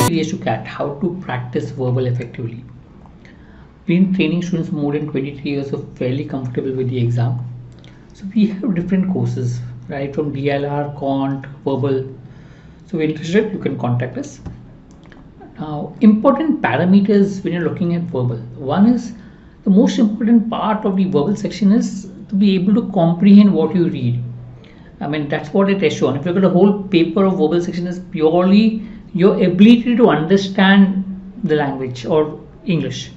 Barriers to CAT, how to practice verbal effectively. Been training students more than 23 years, so fairly comfortable with the exam. So we have different courses, right, from DLR, Quant, Verbal. So if you're interested, you can contact us. Now, important parameters when you're looking at verbal. One is the most important part of the verbal section is to be able to comprehend what you read. I mean, that's what it has shown. If you look at the whole paper of verbal section is purely your ability to understand the language or English.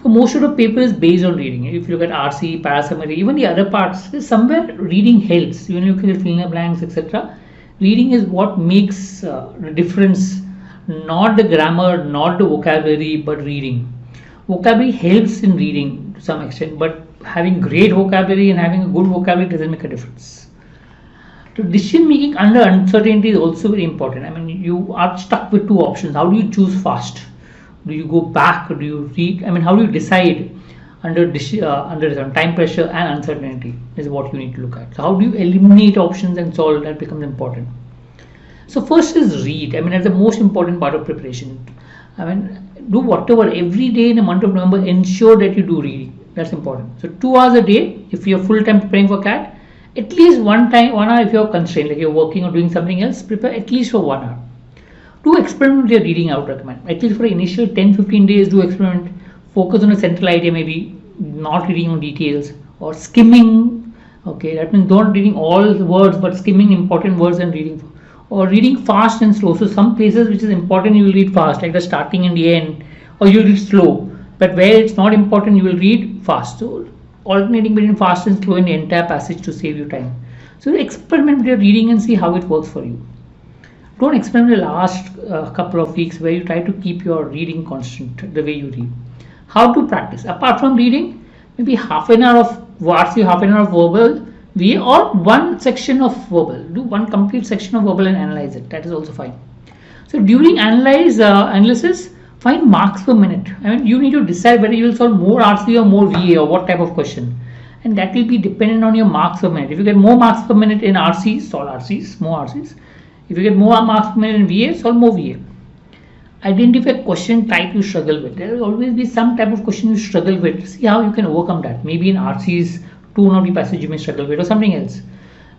So most of the paper is based on reading. If you look at RC, parasummary, even the other parts, somewhere reading helps. When you look at the fill in the blanks, etc. Reading is what makes the difference, not the grammar, not the vocabulary, but reading. Vocabulary helps in reading to some extent, but having great vocabulary and having a good vocabulary doesn't make a difference. So decision making under uncertainty is also very important. I mean, you are stuck with two options. How do you choose fast? Do you go back? Do you read? I mean, how do you decide under time pressure and uncertainty is what you need to look at. So how do you eliminate options and solve? That becomes important. So first is read. I mean, that's the most important part of preparation. I mean, do whatever every day in the month of November. Ensure that you do reading. That's important. So 2 hours a day. If you're full time preparing for CAT. At least 1 hour if you're constrained, like you're working or doing something else, prepare at least for 1 hour. Do experiment with your reading, I would recommend. At least for the initial 10-15 days, do experiment. Focus on a central idea, maybe not reading on details or skimming. Okay, that means don't reading all the words, but skimming important words and reading. Or reading fast and slow. So some places which is important, you will read fast, like the starting and the end, or you read slow. But where it's not important, you will read fast. So alternating between fast and slow in the entire passage to save you time. So experiment with your reading and see how it works for you. Don't experiment the last couple of weeks where you try to keep your reading constant the way you read. How to practice? Apart from reading, maybe half an hour of VARC, half an hour of verbal, or one section of verbal. Do one complete section of verbal and analyze it. That is also fine. So during analysis, find marks per minute. I mean, you need to decide whether you will solve more RC or more VA or what type of question. And that will be dependent on your marks per minute. If you get more marks per minute in RC, solve RCs, more RCs. If you get more marks per minute in VA, solve more VA. Identify question type you struggle with. There will always be some type of question you struggle with. See how you can overcome that. Maybe in RCs, 2 of the passage you may struggle with or something else.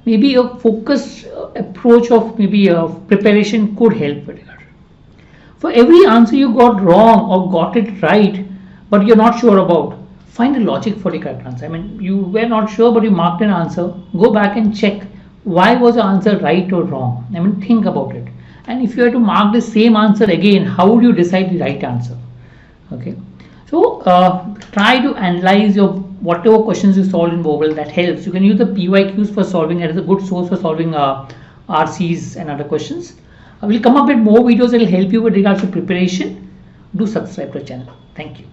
Maybe a focused approach of maybe preparation could help with it. For every answer you got wrong or got it right, but you're not sure about, find a logic for the correct answer. I mean, you were not sure, but you marked an answer. Go back and check why was the answer right or wrong. I mean, think about it. And if you had to mark the same answer again, how would you decide the right answer? Okay. So try to analyze your whatever questions you solve in verbal. That helps. You can use the PYQs for solving. That is a good source for solving RCs and other questions. I will come up with more videos that will help you with regards to preparation. Do subscribe to the channel. Thank you.